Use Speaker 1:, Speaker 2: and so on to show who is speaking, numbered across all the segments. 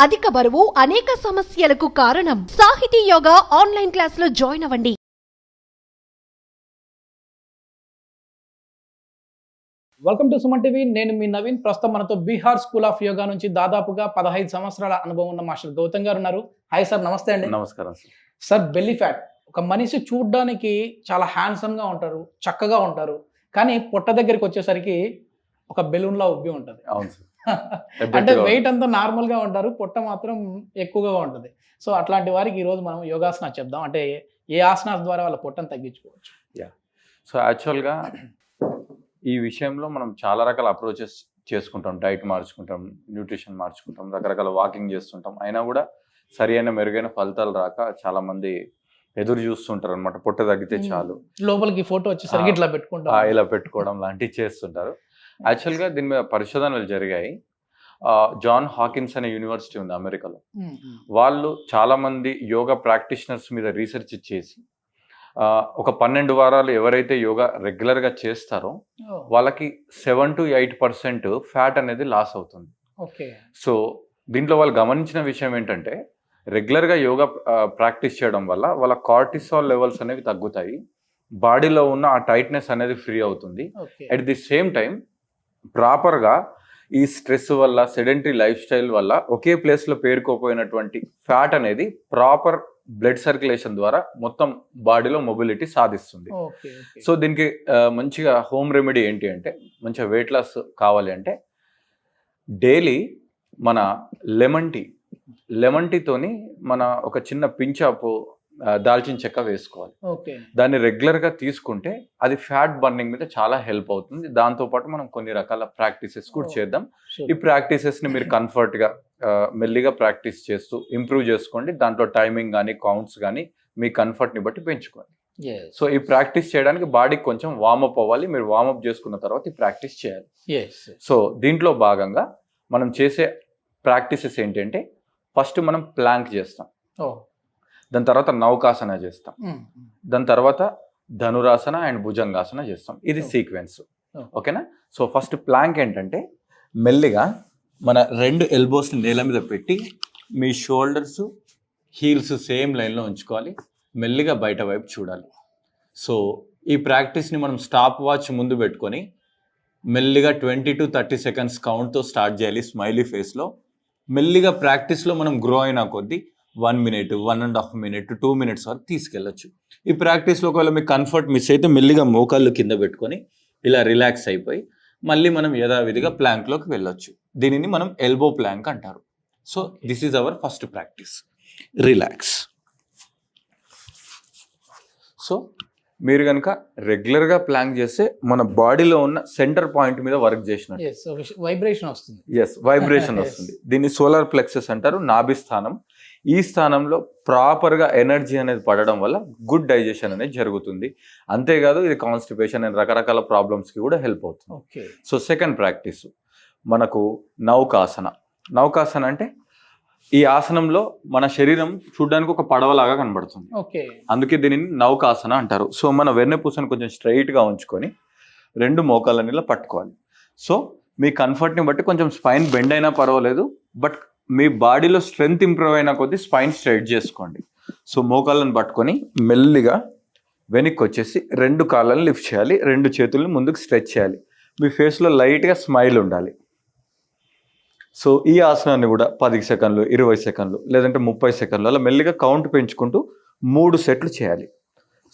Speaker 1: అధిక బరువు అనేక సమస్యలకు కారణం. సాహితీ యోగా ఆన్లైన్ క్లాసులో జాయిన్ అవ్వండి.
Speaker 2: Welcome to Suman TV. నేను మీ నవీన్. ప్రస్తుతం మనతో బీహార్ స్కూల్ ఆఫ్ యోగా నుంచి దాదాపుగా 15 సంవత్సరాల అనుభవం ఉన్న మాస్టర్ గౌతమ్ గారు ఉన్నారు. హాయ్ సార్, నమస్తే అండి.
Speaker 3: నమస్కారం సార్.
Speaker 2: సార్, బెల్లీ ఫ్యాట్, ఒక మనిషి చూడడానికి చాలా హ్యాండ్సమ్ గా ఉంటారు, చక్కగా ఉంటారు, కానీ పొట్ట దగ్గరికి వచ్చేసరికి ఒక బెలూన్ లా ఉబ్బి ఉంటుంది.
Speaker 3: అవును సార్.
Speaker 2: అంటే వెయిట్ అంతా నార్మల్ గా ఉంటారు, పొట్ట మాత్రం ఎక్కువగా ఉంటుంది. సో అట్లాంటి వారికి ఈ రోజు మనం యోగాసన చెప్దాం. అంటే ఏ ఆసనాస్ ద్వారా వాళ్ళ పొట్టను తగ్గించుకోవచ్చు.
Speaker 3: సో యాక్చువల్గా ఈ విషయంలో మనం చాలా రకాల అప్రోచెస్ చేసుకుంటాం. డైట్ మార్చుకుంటాం, న్యూట్రిషన్ మార్చుకుంటాం, రకరకాల వాకింగ్ చేస్తుంటాం. అయినా కూడా సరి అయిన మెరుగైన ఫలితాలు రాక చాలా మంది ఎదురు చూస్తుంటారు అనమాట. పొట్ట తగ్గితే చాలు,
Speaker 2: లోపలికి ఫోటో వచ్చేసరికి ఇట్లా పెట్టుకుంటాం,
Speaker 3: ఇలా పెట్టుకోవడం లాంటివి చేస్తుంటారు. యాక్చువల్గా దీని మీద పరిశోధనలు జరిగాయి. జాన్ హాకిన్స్ అనే యూనివర్సిటీ ఉంది అమెరికాలో. వాళ్ళు చాలా మంది యోగా ప్రాక్టీషనర్స్ మీద రీసెర్చ్ చేసి ఒక 12 వారాలు ఎవరైతే యోగా రెగ్యులర్గా చేస్తారో వాళ్ళకి 7 to 8% ఫ్యాట్ అనేది లాస్ అవుతుంది. సో దీంట్లో వాళ్ళు గమనించిన విషయం ఏంటంటే, రెగ్యులర్గా యోగా ప్రాక్టీస్ చేయడం వల్ల వాళ్ళ కార్టిసాల్ లెవెల్స్ అనేవి తగ్గుతాయి, బాడీలో ఉన్న ఆ టైట్నెస్ అనేది ఫ్రీ అవుతుంది. అట్ ది సేమ్ టైం ప్రాపర్గా ఈ స్ట్రెస్ వల్ల, సెడెంటరీ లైఫ్ స్టైల్ వల్ల ఒకే ప్లేస్లో పేరుకోపోయినటువంటి ఫ్యాట్ అనేది ప్రాపర్ బ్లడ్ సర్క్యులేషన్ ద్వారా మొత్తం బాడీలో మొబిలిటీ సాధిస్తుంది. సో దీనికి మంచిగా హోమ్ రెమెడీ ఏంటి అంటే, మంచిగా వెయిట్ లాస్ కావాలి అంటే డైలీ మన లెమన్ టీతోని మన ఒక చిన్న పించాపు దాల్చిన చెక్క వేసుకోవాలి. దాన్ని రెగ్యులర్గా తీసుకుంటే అది ఫ్యాట్ బర్నింగ్ మీద చాలా హెల్ప్ అవుతుంది. దాంతోపాటు మనం కొన్ని రకాల ప్రాక్టీసెస్ కూడా చేద్దాం. ఈ ప్రాక్టీసెస్ని మీరు కంఫర్ట్గా మెల్లిగా ప్రాక్టీస్ చేస్తూ ఇంప్రూవ్ చేసుకోండి. దాంట్లో టైమింగ్ కానీ కౌంట్స్ కానీ మీ కంఫర్ట్ని బట్టి పెంచుకోండి. సో ఈ ప్రాక్టీస్ చేయడానికి బాడీకి కొంచెం వార్మప్ అవ్వాలి. మీరు వార్మప్ చేసుకున్న తర్వాత ఈ ప్రాక్టీస్ చేయాలి. సో దీంట్లో భాగంగా మనం చేసే ప్రాక్టీసెస్ ఏంటంటే, ఫస్ట్ మనం ప్లాంక్ చేస్తాం, దాని తర్వాత నౌకాసన చేస్తాం, దాని తర్వాత ధనురాసన అండ్ భుజంగాసన చేస్తాం. ఇది సీక్వెన్స్, ఓకేనా? సో ఫస్ట్ ప్లాంక్ ఏంటంటే, మెల్లిగా మన 2 ఎల్బోస్ని నేల మీద పెట్టి మీ షోల్డర్స్ హీల్స్ సేమ్ లైన్లో ఉంచుకోవాలి. మెల్లిగా బయట వైపు చూడాలి. సో ఈ ప్రాక్టీస్ని మనం స్టాప్ వాచ్ ముందు పెట్టుకొని మెల్లిగా 20 to 30 seconds కౌంట్తో స్టార్ట్ చేయాలి స్మైలీ ఫేస్లో. మెల్లిగా ప్రాక్టీస్లో మనం గ్రో అయినా కొద్దీ 1 minute, 1.5 minutes, 2 minutes వరకు తీసుకెళ్ళచ్చు. ఈ ప్రాక్టీస్లో ఒకవేళ మీకు కంఫర్ట్ మిస్ అయితే మెల్లిగా మోకాళ్ళు కింద పెట్టుకొని ఇలా రిలాక్స్ అయిపోయి మళ్ళీ మనం యథావిధిగా ప్లాంక్లోకి వెళ్ళొచ్చు. దీనిని మనం ఎల్బో ప్లాంక్ అంటారు. So this is our first practice, relax. So మీరు కనుక రెగ్యులర్గా ప్లాంక్ చేస్తే మన బాడీలో ఉన్న సెంటర్ పాయింట్ మీద వర్క్ చేసినట్టు
Speaker 2: వైబ్రేషన్ వస్తుంది.
Speaker 3: వైబ్రేషన్ వస్తుంది. దీన్ని సోలార్ ప్లెక్సస్ అంటారు, నాభి స్థానం. ఈ స్థానంలో ప్రాపర్గా ఎనర్జీ అనేది పడడం వల్ల గుడ్ డైజెషన్ అనేది జరుగుతుంది. అంతేకాదు ఇది కాన్స్టిపేషన్ అండ్ రకరకాల ప్రాబ్లమ్స్కి కూడా హెల్ప్ అవుతుంది. సో సెకండ్ ప్రాక్టీస్ మనకు నౌకాసన అంటే, ఈ ఆసనంలో మన శరీరం చూడడానికి ఒక పడవలాగా కనబడుతుంది, అందుకే దీనిని నౌకాసన అంటారు. సో మన వెన్నెపూసను కొంచెం స్ట్రైట్గా ఉంచుకొని 2 మోకాళ్ళని ఇలా పట్టుకోవాలి. సో మీ కంఫర్ట్ని బట్టి కొంచెం స్పైన్ బెండ్ అయినా పర్వాలేదు, బట్ మీ బాడీలో స్ట్రెంగ్త్ ఇంప్రూవ్ అయినా కొద్దీ స్పైన్ స్ట్రైట్ చేసుకోండి. సో మోకాళ్ళని పట్టుకొని మెల్లిగా వెనక్కి వచ్చేసి 2 కాళ్ళని లిఫ్ట్ చేయాలి, 2 చేతుల్ని ముందుకు స్ట్రెచ్ చేయాలి. మీ ఫేస్లో లైట్గా స్మైల్ ఉండాలి. సో ఈ ఆసనాన్ని కూడా 10 సెకండ్లు, 20 సెకండ్లు, లేదంటే 30 సెకండ్లు అలా మెల్లిగా కౌంట్ పెంచుకుంటూ 3 సెట్లు చేయాలి.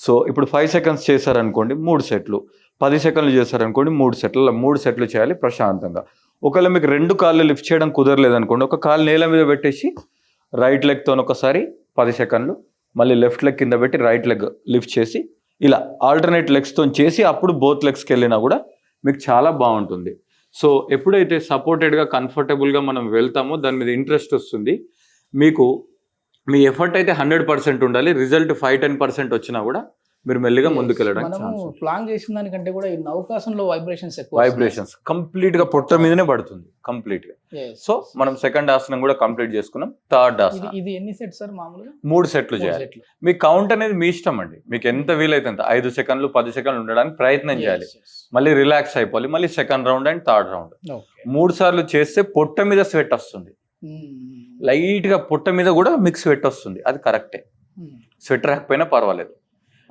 Speaker 3: సో ఇప్పుడు 5 seconds చేశారనుకోండి 3 సెట్లు, 10 సెకండ్లు చేశారనుకోండి 3 సెట్లు, అలా 3 సెట్లు చేయాలి ప్రశాంతంగా. ఒకవేళ మీకు 2 కాళ్ళు లిఫ్ట్ చేయడం కుదరలేదనుకోండి, ఒక కాలు నేల మీద పెట్టేసి రైట్ లెగ్తో ఒకసారి 10 సెకండ్లు, మళ్ళీ లెఫ్ట్ లెగ్ కింద పెట్టి రైట్ లెగ్ లిఫ్ట్ చేసి ఇలా ఆల్టర్నేట్ లెగ్స్తో చేసి అప్పుడు బోత్ లెగ్స్కి వెళ్ళినా కూడా మీకు చాలా బాగుంటుంది. సో ఎప్పుడైతే సపోర్టెడ్గా కంఫర్టబుల్గా మనం వెళ్తామో దాని మీద ఇంట్రెస్ట్ వస్తుంది. మీకు మీ ఎఫర్ట్ అయితే 100% ఉండాలి. రిజల్ట్ 5-10% వచ్చినా కూడా మీరు మెల్లిగా ముందుకెళ్ళడానికి
Speaker 2: ప్లాన్ చేసిన దానికంటే కూడా ఈ నౌకాసనలో
Speaker 3: వైబ్రేషన్స్ కంప్లీట్ గా పొట్ట మీదనే పడుతుంది కంప్లీట్ గా. సో మనం సెకండ్ ఆసనం కూడా కంప్లీట్ చేసుకున్నాం. థర్డ్ ఆసనం,
Speaker 2: ఇది ఎన్ని సెట్స్ సార్? మామూలుగా
Speaker 3: 3 సెట్లు చేయాలి. మీ కౌంట్ అనేది మీ ఇష్టం అండి, మీకు ఎంత వీలైతే అంత. 5 సెకండ్లు 10 సెకండ్లు ఉండడానికి ప్రయత్నం చేయాలి. మళ్ళీ రిలాక్స్ అయిపోవాలి. మళ్ళీ second round and third round 3 సార్లు చేస్తే పొట్ట మీద స్వెట్ వస్తుంది. లైట్గా పొట్ట మీద కూడా మీకు స్వెట్ వస్తుంది, అది కరెక్టే. స్వెట్ రాకపోయినా పర్వాలేదు,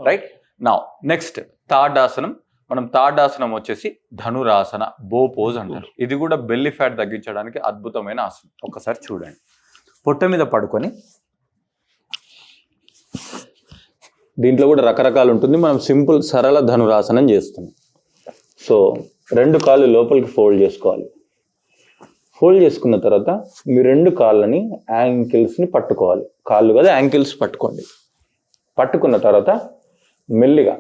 Speaker 3: రైట్. నా నెక్స్ట్ థర్డ్ ఆసనం. మనం థర్డ్ ఆసనం వచ్చేసి ధనురాసన, బో పోజ్ అంటారు. ఇది కూడా బెల్లీ ఫ్యాట్ తగ్గించడానికి అద్భుతమైన ఆసనం. ఒకసారి చూడండి, పొట్ట మీద పడుకొని, దీంట్లో కూడా రకరకాలు ఉంటుంది. మనం సింపుల్ సరళ ధనురాసనం చేస్తున్నాం. సో 2 కాళ్ళు లోపలికి ఫోల్డ్ చేసుకోవాలి. ఫోల్డ్ చేసుకున్న తర్వాత మీ 2 కాళ్ళని యాంకిల్స్ని పట్టుకోవాలి. కాళ్ళు కదా, యాంకిల్స్ పట్టుకోండి. పట్టుకున్న తర్వాత మెల్లిగా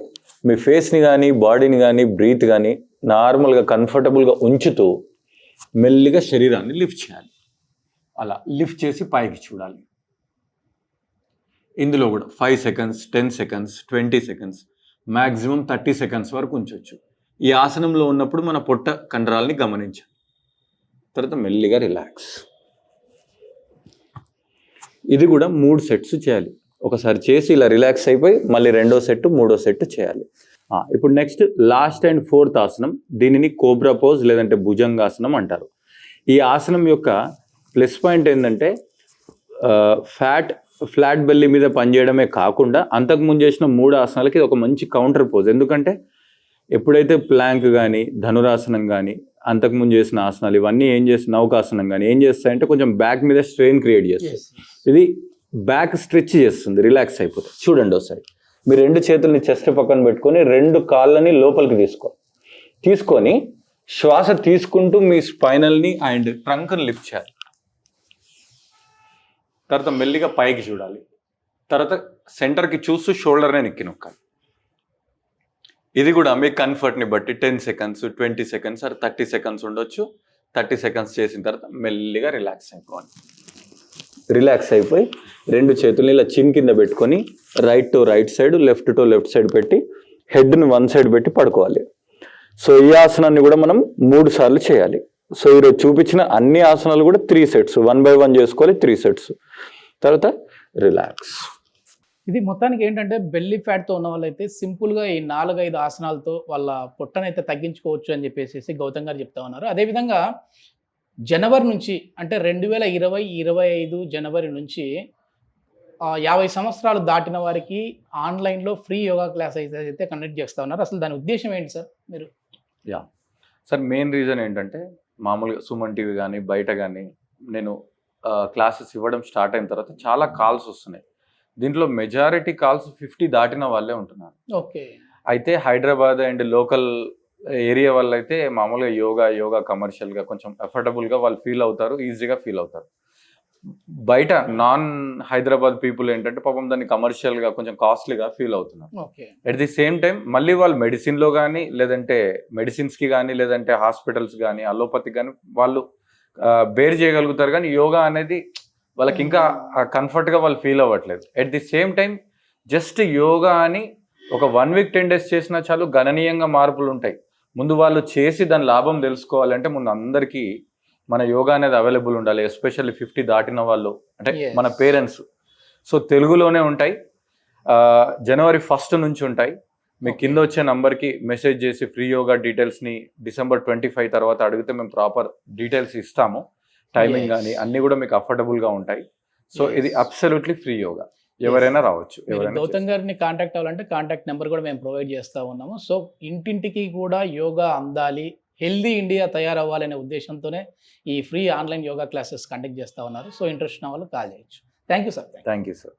Speaker 3: మీ ఫేస్ని కానీ బాడీని కానీ బ్రీత్ కానీ నార్మల్గా కంఫర్టబుల్గా ఉంచుతూ మెల్లిగా శరీరాన్ని లిఫ్ట్ చేయాలి. అలా లిఫ్ట్ చేసి పైకి చూడాలి. ఇందులో కూడా 5 seconds, 10 seconds, 20 seconds, maximum 30 seconds వరకు ఉంచవచ్చు. ఈ ఆసనంలో ఉన్నప్పుడు మన పొట్ట కండరాలని గమనించాలి. తర్వాత మెల్లిగా రిలాక్స్. ఇది కూడా 3 సెట్స్ చేయాలి. ఒకసారి చేసి ఇలా రిలాక్స్ అయిపోయి మళ్ళీ 2వ సెట్, 3వ సెట్ చేయాలి. ఇప్పుడు నెక్స్ట్ లాస్ట్ అండ్ 4th ఆసనం. దీనిని కోబ్రా పోజ్ లేదంటే భుజంగాసనం అంటారు. ఈ ఆసనం యొక్క ప్లస్ పాయింట్ ఏంటంటే ఫ్లాట్ బెల్లీ మీద పనిచేయడమే కాకుండా అంతకుముందు చేసిన 3 ఆసనాలకి ఇది ఒక మంచి కౌంటర్ పోజ్. ఎందుకంటే ఎప్పుడైతే ప్లాంక్ కానీ, ధనురాసనం కానీ, అంతకుముందు చేసిన ఆసనాలు ఇవన్నీ ఏం చేస్తాయి, నౌకాసనం కానీ ఏం చేస్తాయంటే కొంచెం బ్యాక్ మీద స్ట్రెయిన్ క్రియేట్ చేస్తాయి. ఇది బ్యాక్ స్ట్రెచ్ చేస్తుంది, రిలాక్స్ అయిపోతుంది. చూడండి ఒకసారి, మీ 2 చేతుల్ని చెస్ట్ పక్కన పెట్టుకొని 2 కాళ్ళని లోపలికి తీసుకొని శ్వాస తీసుకుంటూ మీ స్పైనల్ని అండ్ ట్రంక్ని లిఫ్ట్ చేయాలి. తర్వాత మెల్లిగా పైకి చూడాలి. తర్వాత సెంటర్కి చూస్తూ షోల్డర్నే నెక్కి నొక్కాలి. ఇది కూడా మీ కంఫర్ట్ని బట్టి 10 సెకండ్స్, 20 సెకండ్స్ ఆర్ 30 సెకండ్స్ ఉండొచ్చు. 30 సెకండ్స్ చేసిన తర్వాత మెల్లిగా రిలాక్స్ అయిపోవాలి. రిలాక్స్ అయిపోయి 2 చేతుల్ని ఇలా చిన్ కింద పెట్టుకొని right to right side, left to left side పెట్టి హెడ్ని 1 సైడ్ పెట్టి పడుకోవాలి. సో ఈ ఆసనాన్ని కూడా మనం 3 సార్లు చేయాలి. సో ఈరోజు చూపించిన అన్ని ఆసనాలు కూడా 3 సెట్స్, 1 by 1 చేసుకోవాలి. 3 సెట్స్ తర్వాత రిలాక్స్.
Speaker 2: ఇది మొత్తానికి ఏంటంటే బెల్లీ ఫ్యాట్తో ఉన్న వాళ్ళైతే సింపుల్గా ఈ 4-5 ఆసనాలతో వాళ్ళ పొట్టనైతే తగ్గించుకోవచ్చు అని చెప్పేసి గౌతమ్ గారు చెప్తా ఉన్నారు. అదేవిధంగా జనవరి నుంచి అంటే 2020-25 జనవరి నుంచి 50 సంవత్సరాలు దాటిన వారికి ఆన్లైన్లో ఫ్రీ యోగా క్లాస్ అయితే కండక్ట్ చేస్తూ ఉన్నారు. అసలు దాని ఉద్దేశం ఏంటి సార్? మీరు
Speaker 3: సార్ మెయిన్ రీజన్ ఏంటంటే మామూలుగా సుమన్ టీవీ కానీ బయట కానీ నేను క్లాసెస్ ఇవ్వడం స్టార్ట్ అయిన తర్వాత చాలా కాల్స్ వస్తున్నాయి. దీంట్లో మెజారిటీ కాల్స్ 50 దాటిన వాళ్ళే ఉంటున్నారు.
Speaker 2: ఓకే. అయితే
Speaker 3: హైదరాబాద్ అండ్ లోకల్ ఏరియా వాళ్ళు అయితే మామూలుగా యోగా కమర్షియల్గా కొంచెం అఫోర్డబుల్గా వాళ్ళు ఫీల్ అవుతారు, ఈజీగా ఫీల్ అవుతారు. బయట నాన్ హైదరాబాద్ పీపుల్ ఏంటంటే పాపం దాన్ని కమర్షియల్గా కొంచెం కాస్ట్లీగా ఫీల్ అవుతున్నారు. అట్ ది సేమ్ టైం మళ్ళీ వాళ్ళు మెడిసిన్లో కానీ లేదంటే మెడిసిన్స్కి కానీ లేదంటే హాస్పిటల్స్ కానీ అలోపతికి కానీ వాళ్ళు బేర్ చేయగలుగుతారు. కానీ యోగా అనేది వాళ్ళకి ఇంకా కంఫర్ట్గా వాళ్ళు ఫీల్ అవ్వట్లేదు. At the same time just yoga అని ఒక 1 week 10 days చేసినా చాలు గణనీయంగా మార్పులు ఉంటాయి. ముందు వాళ్ళు చేసి దాని లాభం తెలుసుకోవాలంటే ముందు అందరికీ మన యోగా అనేది అవైలబుల్ ఉండాలి. ఎస్పెషల్లీ 50 దాటిన వాళ్ళు అంటే మన పేరెంట్స్. సో తెలుగులోనే ఉంటాయి, జనవరి 1st నుంచి ఉంటాయి. మీ కింద వచ్చే నంబర్కి మెసేజ్ చేసి ఫ్రీ యోగా డీటెయిల్స్ని డిసెంబర్ 25 తర్వాత అడిగితే మేము ప్రాపర్ డీటెయిల్స్ ఇస్తాము. టైమింగ్ కానీ అన్నీ కూడా మీకు అఫోర్డబుల్గా ఉంటాయి. సో ఇది అబ్సల్యూట్లీ ఫ్రీ యోగా, ఎవరైనా రావచ్చు.
Speaker 2: గౌతమ్ గారిని కాంటాక్ట్ అవ్వాలంటే కాంటాక్ట్ నెంబర్ కూడా మేము ప్రొవైడ్ చేస్తూ ఉన్నాము. సో ఇంటింటికి కూడా యోగా అందాలి, హెల్దీ ఇండియా తయారవ్వాలనే ఉద్దేశంతోనే ఈ free online yoga classes conduct చేస్తూ ఉన్నారు. సో ఇంట్రెస్ట్ ఉన్న వాళ్ళు కాల్ చేయొచ్చు. Thank you sir.
Speaker 3: Thank you sir.